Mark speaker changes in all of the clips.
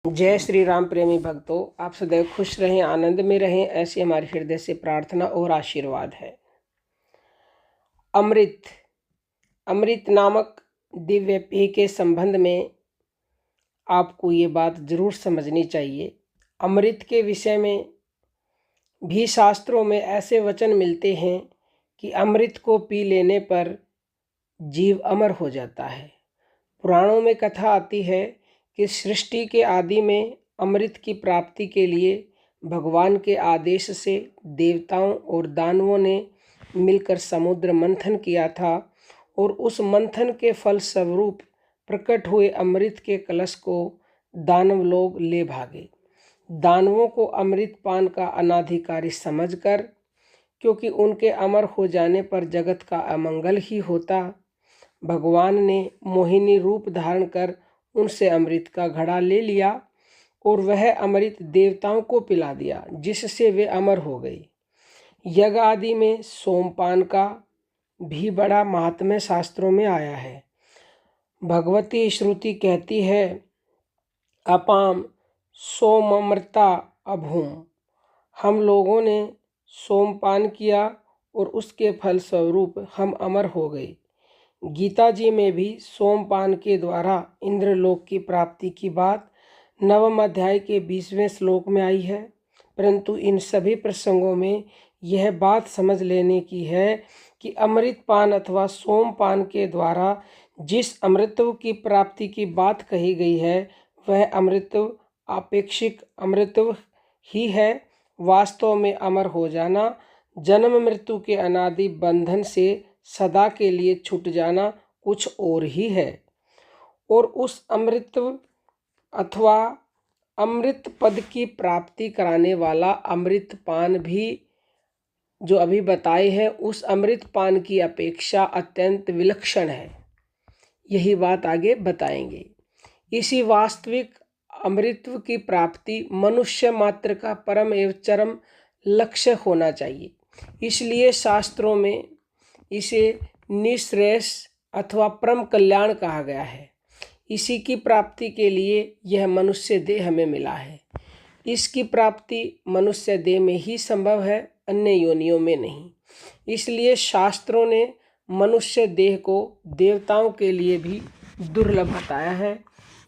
Speaker 1: जय श्री राम प्रेमी भक्तों, आप सदैव खुश रहें, आनंद में रहें, ऐसी हमारे हृदय से प्रार्थना और आशीर्वाद है। अमृत नामक दिव्य पेय के संबंध में आपको ये बात जरूर समझनी चाहिए। अमृत के विषय में भी शास्त्रों में ऐसे वचन मिलते हैं कि अमृत को पी लेने पर जीव अमर हो जाता है। पुराणों में कथा आती है कि सृष्टि के आदि में अमृत की प्राप्ति के लिए भगवान के आदेश से देवताओं और दानवों ने मिलकर समुद्र मंथन किया था और उस मंथन के फल स्वरूप प्रकट हुए अमृत के कलश को दानव लोग ले भागे। दानवों को अमृत पान का अनाधिकारी समझकर, क्योंकि उनके अमर हो जाने पर जगत का अमंगल ही होता, भगवान ने मोहिनी रूप धारण कर उनसे अमृत का घड़ा ले लिया और वह अमृत देवताओं को पिला दिया, जिससे वे अमर हो गए। यज्ञ आदि में सोमपान का भी बड़ा महात्म्य शास्त्रों में आया है। भगवती श्रुति कहती है, अपाम सोममृता अभूम। हम लोगों ने सोमपान किया और उसके फल स्वरूप हम अमर हो गए। गीता जी में भी सोमपान के द्वारा इंद्रलोक की प्राप्ति की बात 9वें अध्याय के 20वें श्लोक में आई है। परंतु इन सभी प्रसंगों में यह बात समझ लेने की है कि अमृत पान अथवा सोमपान के द्वारा जिस अमृतत्व की प्राप्ति की बात कही गई है, वह अमृतत्व आपेक्षिक अमृतत्व ही है। वास्तव में अमर हो जाना, जन्म मृत्यु के अनादि बंधन से सदा के लिए छूट जाना कुछ और ही है। और उस अमृतत्व अथवा अमृत पद की प्राप्ति कराने वाला अमृत पान भी जो अभी बताए हैं, उस अमृत पान की अपेक्षा अत्यंत विलक्षण है। यही बात आगे बताएंगे। इसी वास्तविक अमृतत्व की प्राप्ति मनुष्य मात्र का परम एवं चरम लक्ष्य होना चाहिए। इसलिए शास्त्रों में इसे निःश्रेयस अथवा परम कल्याण कहा गया है। इसी की प्राप्ति के लिए यह मनुष्य देह हमें मिला है। इसकी प्राप्ति मनुष्य देह में ही संभव है, अन्य योनियों में नहीं। इसलिए शास्त्रों ने मनुष्य देह को देवताओं के लिए भी दुर्लभ बताया है।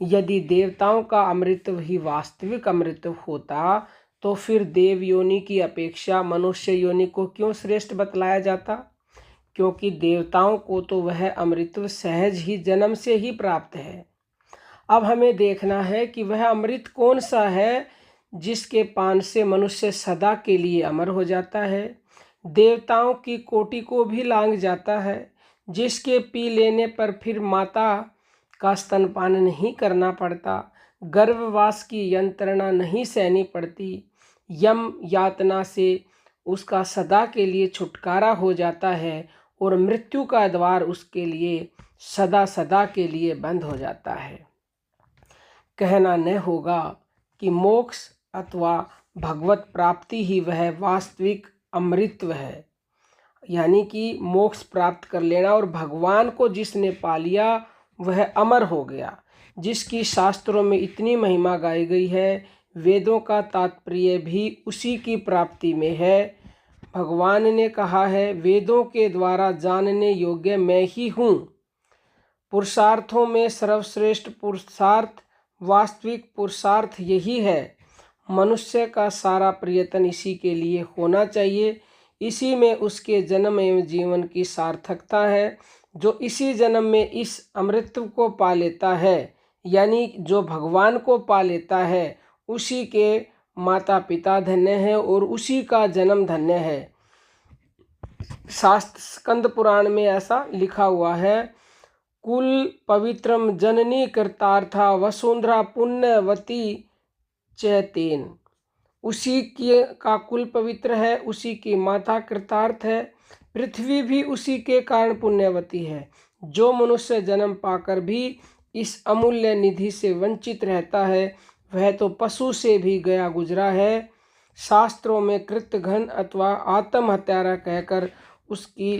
Speaker 1: यदि देवताओं का अमृतत्व ही वास्तविक अमृतत्व होता तो फिर देव योनि की अपेक्षा मनुष्य योनि को क्यों श्रेष्ठ बतलाया जाता? क्योंकि देवताओं को तो वह अमृतत्व सहज ही जन्म से ही प्राप्त है। अब हमें देखना है कि वह अमृत कौन सा है जिसके पान से मनुष्य सदा के लिए अमर हो जाता है, देवताओं की कोटि को भी लांघ जाता है, जिसके पी लेने पर फिर माता का स्तनपान नहीं करना पड़ता, गर्भवास की यंत्रणा नहीं सहनी पड़ती, यम यातना से उसका सदा के लिए छुटकारा हो जाता है और मृत्यु का द्वार उसके लिए सदा सदा के लिए बंद हो जाता है। कहना न होगा कि मोक्ष अथवा भगवत प्राप्ति ही वह वास्तविक अमृतत्व है, यानी कि मोक्ष प्राप्त कर लेना और भगवान को जिसने पा लिया वह अमर हो गया, जिसकी शास्त्रों में इतनी महिमा गाई गई है। वेदों का तात्पर्य भी उसी की प्राप्ति में है। भगवान ने कहा है, वेदों के द्वारा जानने योग्य मैं ही हूँ। पुरुषार्थों में सर्वश्रेष्ठ पुरुषार्थ वास्तविक पुरुषार्थ यही है। मनुष्य का सारा प्रयत्न इसी के लिए होना चाहिए। इसी में उसके जन्म एवं जीवन की सार्थकता है। जो इसी जन्म में इस अमृतत्व को पा लेता है, यानी जो भगवान को पा लेता है, उसी के माता पिता धन्य है और उसी का जन्म धन्य है। शास्त्र स्कंद पुराण में ऐसा लिखा हुआ है, कुल पवित्रम जननी कृतार्था वसुंधरा पुण्यवती चैतेन। उसी की का कुल पवित्र है, उसी की माता कृतार्थ है, पृथ्वी भी उसी के कारण पुण्यवती है। जो मनुष्य जन्म पाकर भी इस अमूल्य निधि से वंचित रहता है, वह तो पशु से भी गया गुजरा है। शास्त्रों में कृतघ्न अथवा आत्महत्यारा कहकर उसकी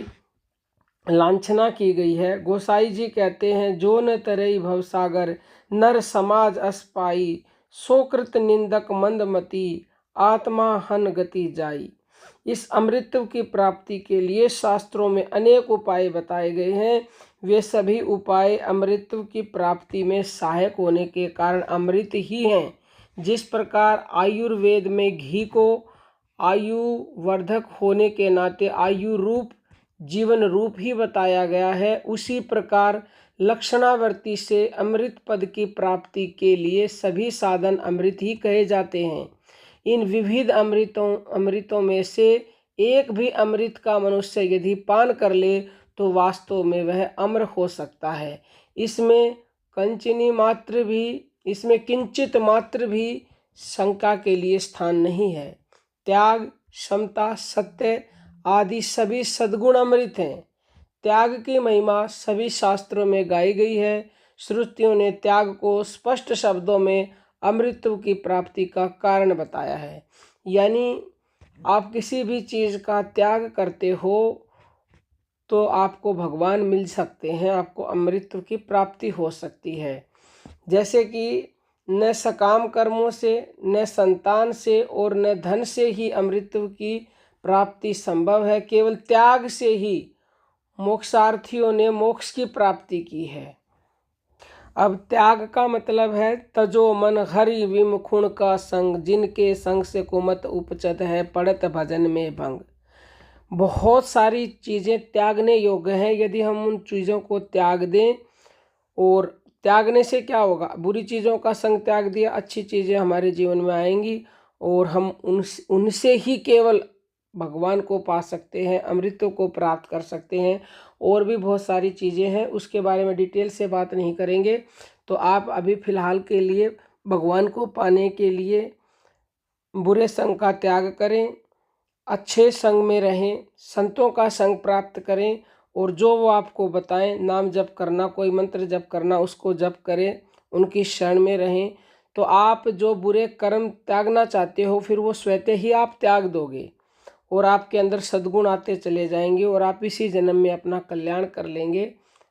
Speaker 1: लांछना की गई है। गोसाई जी कहते हैं, जो न तरई भवसागर नर समाज अस पाई, सोकृत निंदक मंदमती, आत्मा हन गति जाई। इस अमृतत्व की प्राप्ति के लिए शास्त्रों में अनेक उपाय बताए गए हैं। वे सभी उपाय अमृतत्व की प्राप्ति में सहायक होने के कारण अमृत ही हैं। जिस प्रकार आयुर्वेद में घी को आयु वर्धक होने के नाते आयु रूप, जीवन रूप ही बताया गया है, उसी प्रकार लक्षणावर्ती से अमृत पद की प्राप्ति के लिए सभी साधन अमृत ही कहे जाते हैं। इन विविध अमृतों में से एक भी अमृत का मनुष्य यदि पान कर ले तो वास्तव में वह अमर हो सकता है। इसमें किंचित मात्र भी शंका के लिए स्थान नहीं है। त्याग, समता, सत्य आदि सभी सद्गुण अमृत हैं। त्याग की महिमा सभी शास्त्रों में गाई गई है। श्रुतियों ने त्याग को स्पष्ट शब्दों में अमृतत्व की प्राप्ति का कारण बताया है। यानी आप किसी भी चीज़ का त्याग करते हो तो आपको भगवान मिल सकते हैं, आपको अमृतत्व की प्राप्ति हो सकती है। जैसे कि न सकाम कर्मों से, न संतान से और न धन से ही अमृतत्व की प्राप्ति संभव है। केवल त्याग से ही मोक्षार्थियों ने मोक्ष की प्राप्ति की है। अब त्याग का मतलब है तजो मन हरि विमुखुण का संग, जिनके संग से कुमत उपचत है, पड़त भजन में भंग। बहुत सारी चीज़ें त्यागने योग्य हैं। यदि हम उन चीज़ों को त्याग दें, और त्यागने से क्या होगा, बुरी चीज़ों का संग त्याग दिया, अच्छी चीज़ें हमारे जीवन में आएंगी और हम उनसे ही केवल भगवान को पा सकते हैं, अमृतों को प्राप्त कर सकते हैं। और भी बहुत सारी चीज़ें हैं, उसके बारे में डिटेल से बात नहीं करेंगे। तो आप अभी फ़िलहाल के लिए भगवान को पाने के लिए बुरे संग का त्याग करें, अच्छे संग में रहें, संतों का संग प्राप्त करें और जो वो आपको बताएं, नाम जप करना, कोई मंत्र जप करना, उसको जप करें, उनकी शरण में रहें। तो आप जो बुरे कर्म त्यागना चाहते हो फिर वो स्वतः ही आप त्याग दोगे और आपके अंदर सद्गुण आते चले जाएंगे और आप इसी जन्म में अपना कल्याण कर लेंगे।